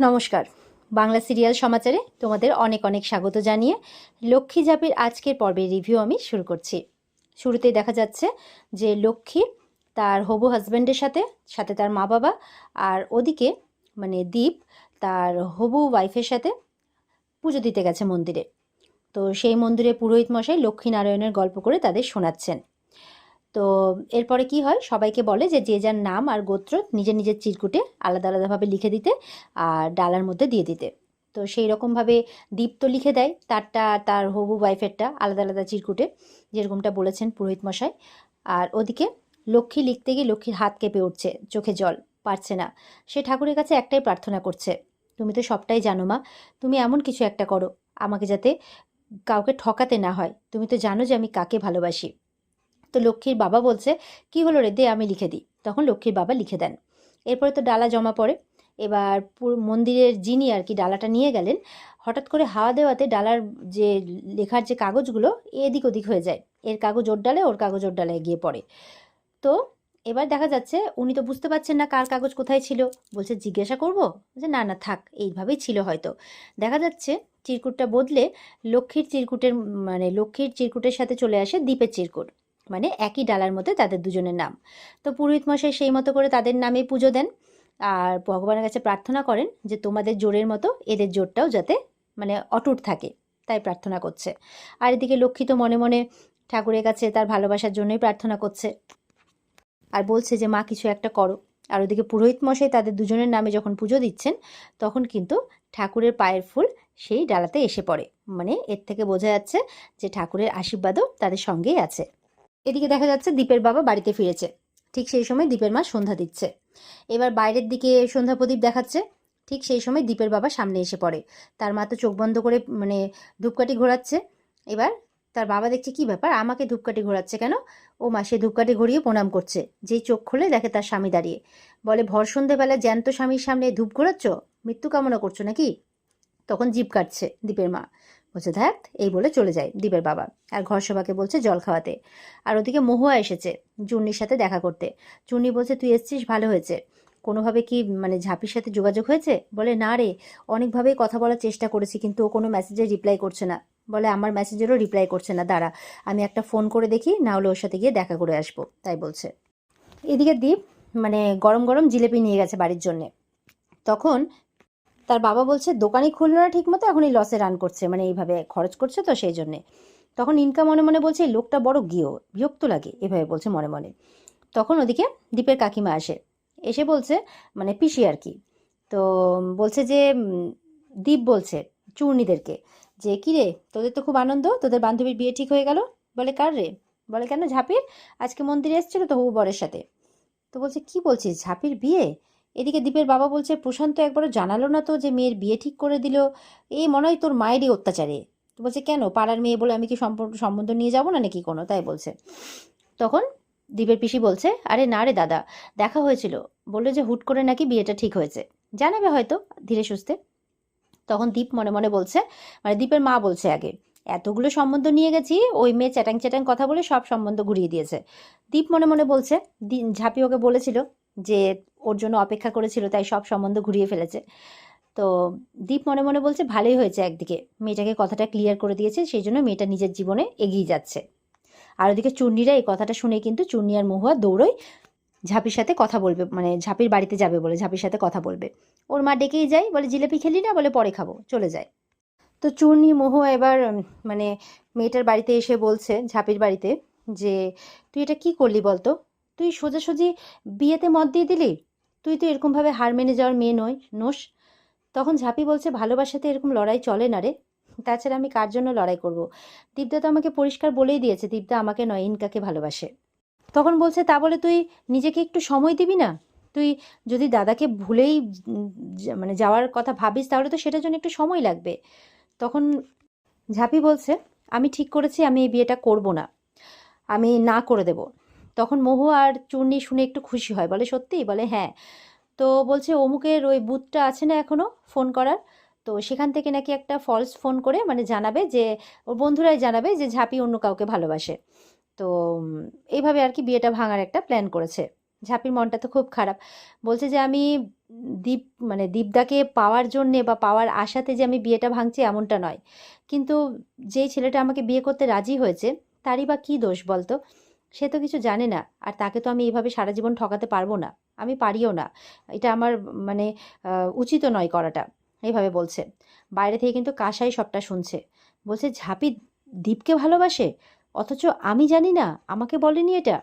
নমস্কার। বাংলা সিরিয়াল সমাচারে তোমাদের অনেক অনেক স্বাগত জানিয়ে লক্ষ্মী ঝাঁপির আজকের পর্বের রিভিউ আমি শুরু করছি। শুরুতেই দেখা যাচ্ছে যে লক্ষ্মী তার হবু হাজব্যান্ডের সাথে সাথে তার মা বাবা আর ওদিকে মানে দীপ তার হবু ওয়াইফের সাথে পুজো দিতে গেছে মন্দিরে। তো সেই মন্দিরে পুরোহিত মশাই লক্ষ্মীনারায়ণের গল্প করে তাদের শোনাচ্ছেন। তো এরপরে কি হয়, সবাইকে বলে যে যে যার নাম আর গোত্র নিজের নিজের চিরকুটে আলাদা আলাদাভাবে লিখে দিতে আর ডালার মধ্যে দিয়ে দিতে। তো সেই রকমভাবে দীপ তো লিখে দেয় তারটা, তার হবু ওয়াইফেরটা আলাদা আলাদা চিরকুটে, যেরকমটা বলেছেন পুরোহিত মশাই। আর ওদিকে লক্ষ্মী লিখতে গিয়ে লক্ষ্মীর হাত কেঁপে উঠছে, চোখে জল, পারছে না। সে ঠাকুরের কাছে একটাই প্রার্থনা করছে, তুমি তো সবটাই জানো মা, তুমি এমন কিছু একটা করো আমাকে যাতে কাউকে ঠকাতে না হয়। তুমি তো জানো যে আমি কাকে ভালোবাসি। তো লক্ষ্মীর বাবা বলছে, কি হলো রে, দে আমি লিখে দিই। তখন লক্ষ্মীর বাবা লিখে দেন। এরপরে তো ডালা জমা পড়ে। এবার পুরো মন্দিরের যিনি আর কি ডালাটা নিয়ে গেলেন, হঠাৎ করে হাওয়া দেওয়াতে ডালার যে লেখার যে কাগজগুলো এদিক ওদিক হয়ে যায়। এর কাগজ ওর ডালে, ওর কাগজ ওর ডালায় গিয়ে পড়ে। তো এবার দেখা যাচ্ছে উনি তো বুঝতে পারছেন না কার কাগজ কোথায় ছিল। বলছে জিজ্ঞাসা করব, যে না না থাক, এইভাবেই ছিল হয়তো। দেখা যাচ্ছে চিরকুটটা বদলে লক্ষ্মীর চিরকুটের মানে লক্ষ্মীর চিরকুটের সাথে চলে আসে দীপের চিরকুট, মানে একই ডালার মধ্যে তাদের দুজনের নাম। তো পুরোহিত মশাই সেই মতো করে তাদের নামে পুজো দেন আর ভগবানের কাছে প্রার্থনা করেন যে তোমাদের জোরের মতো এদের জোরটাও যাতে মানে অটুট থাকে, তাই প্রার্থনা করছে। আর এদিকে লক্ষ্মী তো মনে মনে ঠাকুরের কাছে তার ভালোবাসার জন্যই প্রার্থনা করছে আর বলছে যে মা কিছু একটা করো। আর ওদিকে পুরোহিত মশাই তাদের দুজনের নামে যখন পুজো দিচ্ছেন তখন কিন্তু ঠাকুরের পায়ের ফুল সেই ডালাতে এসে পড়ে, মানে এর থেকে বোঝা যাচ্ছে যে ঠাকুরের আশীর্বাদও তাদের সঙ্গেই আছে। এদিকে দেখা যাচ্ছে দীপের বাবা বাড়িতে ফিরেছে। ঠিক সেই সময় দীপের মা সন্ধ্যা দিচ্ছে। এবার বাইরের দিকে সন্ধ্যা প্রদীপ দেখাচ্ছে। ঠিক সেই সময় দীপের বাবা সামনে এসে পড়ে। তার মা তো চোখ বন্ধ করে মানে ধূপকাঠি ঘোরাচ্ছে। এবার তার বাবা দেখছে কি ব্যাপার, আমাকে ধূপকাঠি ঘোরাচ্ছে কেন? ও মা সে ধূপকাঠি ঘুরিয়ে প্রণাম করছে। যেই চোখ খুলে দেখে তার স্বামী দাঁড়িয়ে। বলে, ভর সন্ধ্যেবেলা জ্যান্ত স্বামীর সামনে ধূপ ঘোরাচ্ছ, মৃত্যু কামনা করছো নাকি? তখন জিভ কাটছে দীপের মা। বলছে ধ্যাত, এই বলে চলে যায় দীপের বাবা। আর ঘর সভাকে বলছে জল খাওয়াতে। আর ওদিকে মহুয়া এসেছে চুন্নির সাথে দেখা করতে। চুন্নি বলছে, তুই এসছিস ভালো হয়েছে। কোনোভাবে কি মানে ঝাঁপির সাথে যোগাযোগ হয়েছে? বলে, না রে, অনেকভাবেই কথা বলার চেষ্টা করেছি কিন্তু ও কোনো মেসেজে রিপ্লাই করছে না। বলে, আমার মেসেজেরও রিপ্লাই করছে না, দাঁড়া আমি একটা ফোন করে দেখি, না হলে ওর সাথে গিয়ে দেখা করে আসবো, তাই বলছে। এদিকে দীপ মানে গরম গরম জিলেপি নিয়ে গেছে বাড়ির জন্যে। তখন তার বাবা বলছে, দোকানই খুললো না ঠিক মতো, এখনই লসে রান করছে, মানে এইভাবে খরচ করছে তো সেই জন্যে। তখন ইনকা মনে মনে বলছে, এই লোকটা বড় বিরক্ত লাগে, এভাবে বলছে মনে মনে। তখন ওদিকে দীপের কাকিমা আসে, এসে বলছে মানে পিসি আর কি। তো বলছে যে দীপ বলছে চূর্ণীদেরকে যে, কি রে তোদের তো খুব আনন্দ, তোদের বান্ধবীর বিয়ে ঠিক হয়ে গেল। বলে, কার রে? বলে, কেন ঝাঁপির, আজকে মন্দিরে এসেছিল তো হবু বরের সাথে। তো বলছে, কি বলছিস, ঝাঁপির বিয়ে? এদিকে দীপের বাবা বলছে, প্রশান্ত একবারও জানালো না তো যে মেয়ের বিয়ে ঠিক করে দিল, এই মনে হয় তোর মায়েরই অত্যাচারে। তো বলছে, কেন, পাড়ার মেয়ে বলে আমি কি সম্বন্ধ নিয়ে যাবো না নাকি কোনো, তাই বলছে। তখন দীপের পিসি বলছে, আরে না রে দাদা, দেখা হয়েছিল, বললো যে হুট করে নাকি বিয়েটা ঠিক হয়েছে, জানাবে হয়তো ধীরে সুস্থে। তখন দীপ মনে মনে বলছে, মানে দীপের মা বলছে, আগে এতগুলো সম্বন্ধ নিয়ে গেছি, ওই মেয়ে চ্যাটাং চ্যাটাং কথা বলে সব সম্বন্ধ ঘুরিয়ে দিয়েছে। দীপ মনে মনে বলছে, ঝাঁপি ওকে বলেছিল যে ওর জন্য অপেক্ষা করেছিল, তাই সব সম্বন্ধ ঘুরিয়ে ফেলেছে। তো দীপ মনে মনে বলছে, ভালোই হয়েছে, একদিকে মেয়েটাকে কথাটা ক্লিয়ার করে দিয়েছে, সেই জন্য মেয়েটা নিজের জীবনে এগিয়ে যাচ্ছে। আর ওদিকে চুন্নিরা এই কথাটা শুনে কিন্তু চুন্নি আর মহুয়া দৌড়ই ঝাঁপির সাথে কথা বলবে, মানে ঝাঁপির বাড়িতে যাবে বলে ঝাঁপির সাথে কথা বলবে। ওর মা ডেকেই যায়, বলে জিলিপি খেলি না, বলে পরে খাবো, চলে যায়। তো চূর্ণি মহুয়া এবার মানে মেয়েটার বাড়িতে এসে বলছে ঝাঁপির বাড়িতে যে, তুই এটা কি করলি বলতো, তুই সোজাসুজি বিয়েতে মত দিয়ে দিলি, তুই তো এরকমভাবে হার মেনে যাওয়ার মেয়ে নোস। তখন ঝাঁপি বলছে, ভালোবাসাতে এরকম লড়াই চলে না রে, তাছাড়া আমি কার জন্য লড়াই করব? দীপদা তো আমাকে পরিষ্কার বলেই দিয়েছে, দীপদা আমাকে নয় ইনকাকে ভালোবাসে। তখন বলছে, তা বলে তুই নিজেকে একটু সময় দিবি না? তুই যদি দাদাকে ভুলেই মানে যাওয়ার কথা ভাবিস, তাহলে তো সেটার জন্য একটু সময় লাগবে। তখন ঝাঁপি বলছে, আমি ঠিক করেছি আমি এই বিয়েটা করব না, আমি না করে দেব। তখন মহু আর চূর্ণি শুনে একটু খুশি হয়, বলে সত্যি? বলে হ্যাঁ। তো বলছে, অমুকের ওই বুথটা আছে না এখনো ফোন করার, তো সেখান থেকে নাকি একটা ফলস ফোন করে মানে জানাবে যে, ওর বন্ধুরাই জানাবে যে ঝাঁপি অন্য কাউকে ভালোবাসে। তো এইভাবে আর কি বিয়েটা ভাঙার একটা প্ল্যান করেছে। ঝাঁপির মনটা তো খুব খারাপ। বলছে যে, আমি দীপ মানে দীপদাকে পাওয়ার জন্যে বা পাওয়ার আশাতে যে আমি বিয়েটা ভাঙছি এমনটা নয়। কিন্তু যেই ছেলেটা আমাকে বিয়ে করতে রাজি হয়েছে তারই বা কী দোষ বলতো? সে তো কিছু জানে না, আর তাকে তো আমি এভাবে সারা জীবন ঠকাতে পারবো না, আমি পারিও না। এটা আমার মানে উচিতও নয় করাটা। এইভাবে বলছে। বাইরে থেকে কিন্তু কাসাই সবটা শুনছে। বলছে, ঝাঁপি দীপকে ভালোবাসে, অথচ আমি জানি না, আমাকে বলেনি এটা।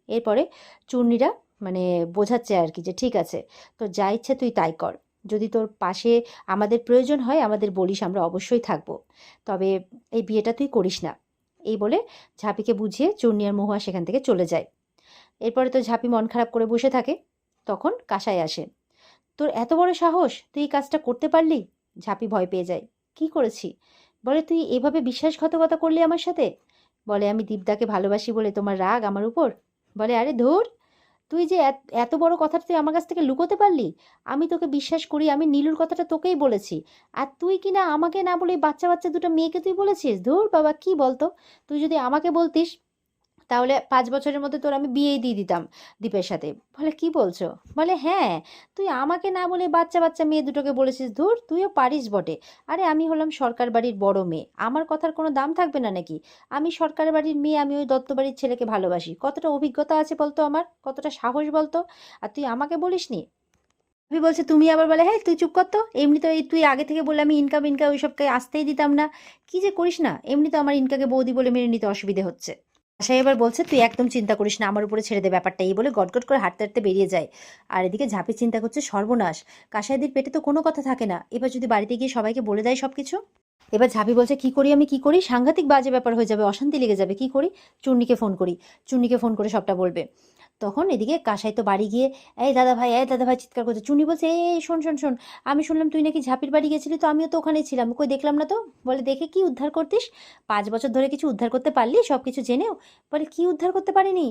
এরপরে চূর্ণীরা মানে বোঝাচ্ছে আর কি, যে ঠিক আছে, তোর যা ইচ্ছে তুই তাই কর, যদি তোর পাশে আমাদের প্রয়োজন হয় আমাদের বলিস, আমরা অবশ্যই থাকবো, তবে এই বিয়েটা তুই করিস না। এই বলে ঝাঁপিকে বুঝিয়ে চূর্ণী আর মহুয়া সেখান থেকে চলে যায়। এরপরে তো ঝাঁপি মন খারাপ করে বসে থাকে। তখন কাসাই আসে। তোর এত বড় সাহস, তুই এই কাজটা করতে পারলি? ঝাঁপি ভয় পেয়ে যায়। কি করেছি? বলে, তুই এভাবে বিশ্বাসঘাতকতা করলি আমার সাথে? বলে, আমি দীপদাকে ভালোবাসি বলে তোমার রাগ আমার উপর? বলে, আরে ধুর, তুই যে এত বড় কথাটা তুই আমার কাছ থেকে লুকোতে পারলি? আমি তোকে বিশ্বাস করি, আমি নীলুর কথাটা তোকেই বলেছি, আর তুই কিনা আমাকে না বলে বাচ্চা বাচ্চা দুটো মেয়েকে তুই বলেছিস? ধুর বাবা, কি বলতো, তুই যদি আমাকে বলতিস তাহলে 5 বছরের মধ্যে তোর আমি বিয়েই দিয়ে দিতাম দীপের সাথে। বলে, কি বলছো? বলে, হ্যাঁ, তুই আমাকে না বলে বাচ্চা বাচ্চা মেয়ে দুটোকে বলেছিস। ধুর, তুইও পারিস বটে। আরে আমি হলাম সরকার বাড়ির বড় মেয়ে, আমার কথার কোনো দাম থাকবে না নাকি? আমি সরকার বাড়ির মেয়ে, আমি ওই দত্ত বাড়ির ছেলেকে ভালোবাসি, কতটা অভিজ্ঞতা আছে বলতো আমার, কতটা সাহস বলতো, আর তুই আমাকে বলিসনি? তুমি বলছে, তুমি আবার বলে, হ্যাঁ তুই চুপ কর তো, এমনি তো এই তুই আগে থেকে বললে আমি ইনকাম ইনকাম ওইসবকে আসতেই দিতাম না। কি যে করিস না, এমনি তো আমার ইনকাকে বৌদি বলে মেনে নিতে অসুবিধে হচ্ছে। আশাই এবার বলছে, তুই একদম চিন্তা করিস না, আমার উপরে ছেড়ে দে ব্যাপারটা, এই বলে গটগট করে হাঁটতে হাঁটতে বেরিয়ে যায়। আর এদিকে ঝাঁপি চিন্তা করছে, সর্বনাশ, কাসাইদের পেটে তো কোনো কথা থাকে না, এবার যদি বাড়িতে গিয়ে সবাইকে বলে দেয় সব কিছু। এবার ঝাঁপি বলছে, কি করি আমি, কি করি, সাংঘাতিক বাজে ব্যাপার হয়ে যাবে, অশান্তি লেগে যাবে, কি করি? চুন্নিকে ফোন করি, চুন্নিকে ফোন করে সবটা বলবে। তখন এদিকে কাসাই তো বাড়ি গিয়ে, এই দাদা ভাই, এই দাদা ভাই চিৎকার করছে। চুনি বলছে, এই শোন শোন শোন, আমি শুনলাম তুই নাকি ঝাঁপির বাড়ি গেছিলি, তো আমিও তো ওখানেই ছিলাম, কই দেখলাম না তো। বলে, দেখে কি উদ্ধার করতিস? 5 বছর ধরে কিছু উদ্ধার করতে পারলি সব কিছু জেনেও? বলে, কি উদ্ধার করতে পারিনি?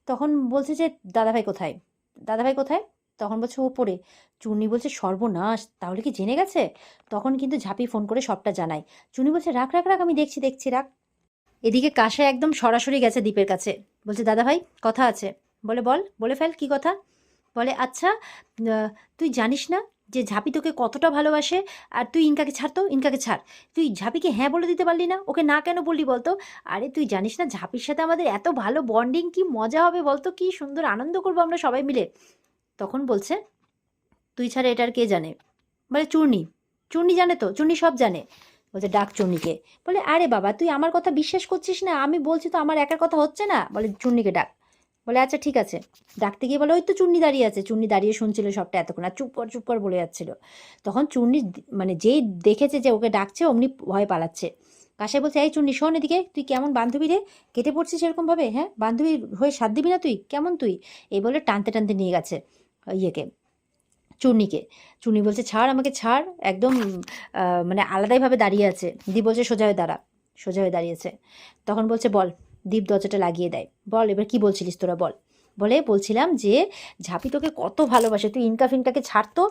তখন বলছে যে, দাদাভাই কোথায়, দাদাভাই কোথায়? তখন বলছে, ওপরে। চুনি বলছে, সর্বনাশ, তাহলে কি জেনে গেছে? তখন কিন্তু ঝাঁপি ফোন করে সবটা জানায়। চুনি বলছে, রাখ রাখ রাখ, আমি দেখছি দেখছি, রাখ। এদিকে কাশা একদম সরাসরি গেছে দীপের কাছে। বলছে, দাদাভাই কথা আছে। বলে, বল, বলে ফেল, কি কথা? বলে, আচ্ছা, তুই জানিস না যে ঝাঁপি তোকে কতটা ভালোবাসে? আর তুই ইনকাকে ছাড়, তো ইনকাকে ছাড়, তুই ঝাঁপিকে হ্যাঁ বলে দিতে পারলি না, ওকে না কেন বললি বলতো? আরে তুই জানিস না ঝাঁপির সাথে আমাদের এত ভালো বন্ডিং, কি মজা হবে বলতো, কি সুন্দর আনন্দ করবো আমরা সবাই মিলে। তখন বলছে, তুই ছাড়া এটা আর কে জানে? বলে, চূর্ণি। চূর্ণি জানে তো, চূর্ণি সব জানে। বলছে, ডাক চূর্ণিকে। বলে, আরে বাবা, তুই আমার কথা বিশ্বাস করছিস না? আমি বলছি তো আমার একার কথা হচ্ছে না। বলে, চূর্ণিকে ডাক। বলে, আচ্ছা ঠিক আছে। ডাকতে গিয়ে বলে, ওই তো চূর্ণি দাঁড়িয়ে আছে। চূর্ণি দাঁড়িয়ে শুনছিল সবটা এতক্ষণ, আর চুপ কর বলে যাচ্ছিল। তখন চূর্ণি মানে যেই দেখেছে যে ওকে ডাকছে, অমনি ভয় পালাচ্ছে। কাশাই বলছে, এই চূর্ণি শোন এদিকে, তুই কেমন বান্ধবী রে, কেটে পড়ছিস এরকম ভাবে? হ্যাঁ, বান্ধবী হয়ে সাথ দিবি না তুই? কেমন তুই? এই বলে টানতে টানতে নিয়ে গেছে ইয়েকে, চূর্ণিকে। চূর্ণি বলছে, ছাড় আমাকে, ছাড় একদম। মানে আলাদাইভাবে দাঁড়িয়ে আছে। দীপ বলছে, সোজা হয়ে দাঁড়া। সোজা হয়ে দাঁড়িয়েছে। তখন বলছে, বল। দীপ দরজাটা লাগিয়ে দেয়। বল, এবার কি বলছিলিস তোরা, বল। বলে, বলছিলাম যে ঝাঁপি তোকে কত ভালোবাসে, তুই ইনকা ফিনকাকে ছাড়তো,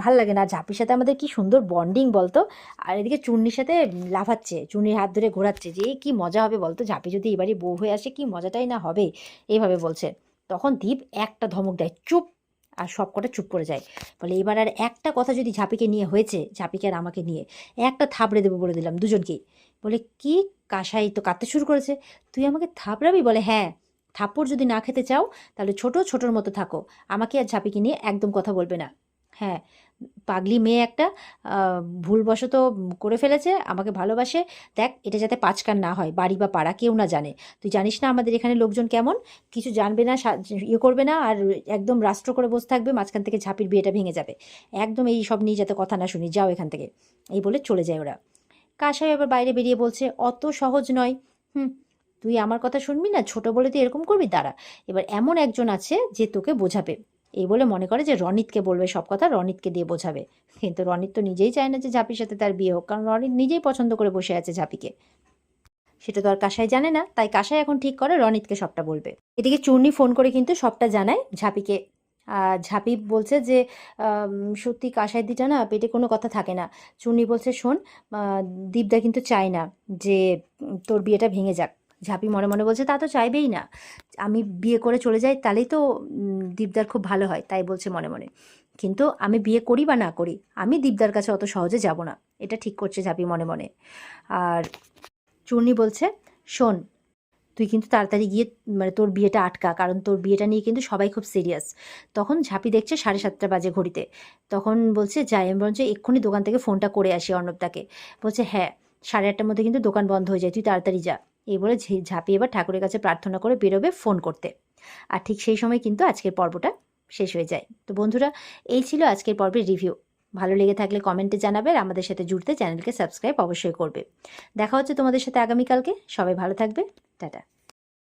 ভাল লাগে না। ঝাঁপির সাথে আমাদের কি সুন্দর বন্ডিং বলতো। আর এদিকে চূর্ণির সাথে লাফাচ্ছে, চূর্ণির হাত ধরে ঘোরাচ্ছে, যে কি মজা হবে বলতো, ঝাঁপি যদি এবারে বউ হয়ে আসে কি মজাটাই না হবে। এইভাবে বলছে। তখন দীপ একটা ধমক দেয়, চুপ। আর সব কটা চুপ করে যায়। বলে, এবার আর একটা কথা যদি ঝাঁপিকে নিয়ে হয়েছে, ঝাঁপিকে আর আমাকে নিয়ে, একটা থাবড়ে দেবো বলে দিলাম দুজনকেই। বলে, কি? কাসাই তো কাঁদতে শুরু করেছে। তুই আমাকে থাবড়াবি? বলে, হ্যাঁ, থাপ্পড় যদি না খেতে চাও তাহলে ছোট ছোটোর মতো থাকো, আমাকে আর ঝাঁপিকে নিয়ে একদম কথা বলবে না। হ্যাঁ, পাগলি মেয়ে একটা, ভুলবশত করে ফেলেছে, আমাকে ভালোবাসে। দেখ, এটা যাতে পাঁচকান না হয়, বাড়ি বা পাড়া কেউ না জানে। তুই জানিস না আমাদের এখানে লোকজন কেমন, কিছু জানবে না, ইয়ে করবে না, আর একদম রাষ্ট্র করে বসে থাকবে, মাঝখান থেকে ঝাঁপির বিয়েটা ভেঙে যাবে। একদম এই সব নিয়ে যাতে কথা না শুনি, যাও এখান থেকে। এই বলে চলে যায় ওরা। কাসাই আবার বাইরে বেরিয়ে বলছে, অত সহজ নয়। হুম, তুই আমার কথা শুনবি না, ছোট বলে তুই এরকম করবি? দাঁড়া, এবার এমন একজন আছে যে তোকে বোঝাবে। এই বলে মনে করে যে রনিতকে বলবে সব কথা, রনিতকে দিয়ে বোঝাবে। কিন্তু রনিত তো নিজেই চায় না যে ঝাঁপির সাথে তার বিয়ে হোক, কারণ রনিত নিজেই পছন্দ করে বসে আছে ঝাঁপিকে। সেটা তো আর কাসাই জানে না, তাই কাসাই এখন ঠিক করে রনিতকে সবটা বলবে। এদিকে চূর্ণি ফোন করে কিন্তু সবটা জানায় ঝাঁপিকে। ঝাঁপি বলছে যে, সত্যি কাসাই দিটা না পেটে কোনো কথা থাকে না। চূর্ণি বলছে, শোন, দীপদা কিন্তু চায় না যে তোর বিয়েটা ভেঙে যাক। ঝাঁপি মনে মনে বলছে, তা তো চাইবেই না, আমি বিয়ে করে চলে যাই তাহলেই তো দীপদার খুব ভালো হয়, তাই বলছে মনে মনে। কিন্তু আমি বিয়ে করি বা না করি, আমি দীপদার কাছে অত সহজে যাব না, এটা ঠিক করছে ঝাঁপি মনে মনে। আর চূর্ণী বলছে, শোন, তুই কিন্তু তাড়াতাড়ি গিয়ে মানে তোর বিয়েটা আটকা, কারণ তোর বিয়েটা নিয়ে কিন্তু সবাই খুব সিরিয়াস। তখন ঝাঁপি দেখছে 7:30 বাজে ঘড়িতে, তখন বলছে যাই, আমি বলছে এক্ষুনি দোকান থেকে ফোনটা করে আসি অর্ণবদাকে। বলছে হ্যাঁ, 8:30টার মধ্যে কিন্তু দোকান বন্ধ হয়ে যায়, তুই তাড়াতাড়ি যা। এই বলে ঝাঁপি এবার ঠাকুরের কাছে প্রার্থনা করে বেরোবে ফোন করতে। আর ঠিক সেই সময় কিন্তু আজকের পর্বটা শেষ হয়ে যায়। তো বন্ধুরা, এই ছিল আজকের পর্বের রিভিউ। ভালো লেগে থাকলে কমেন্টে জানাবে, আর আমাদের সাথে জুড়তে চ্যানেলকে সাবস্ক্রাইব অবশ্যই করবে। দেখা হচ্ছে তোমাদের সাথে আগামীকালকে। সবাই ভালো থাকবে। টাটা।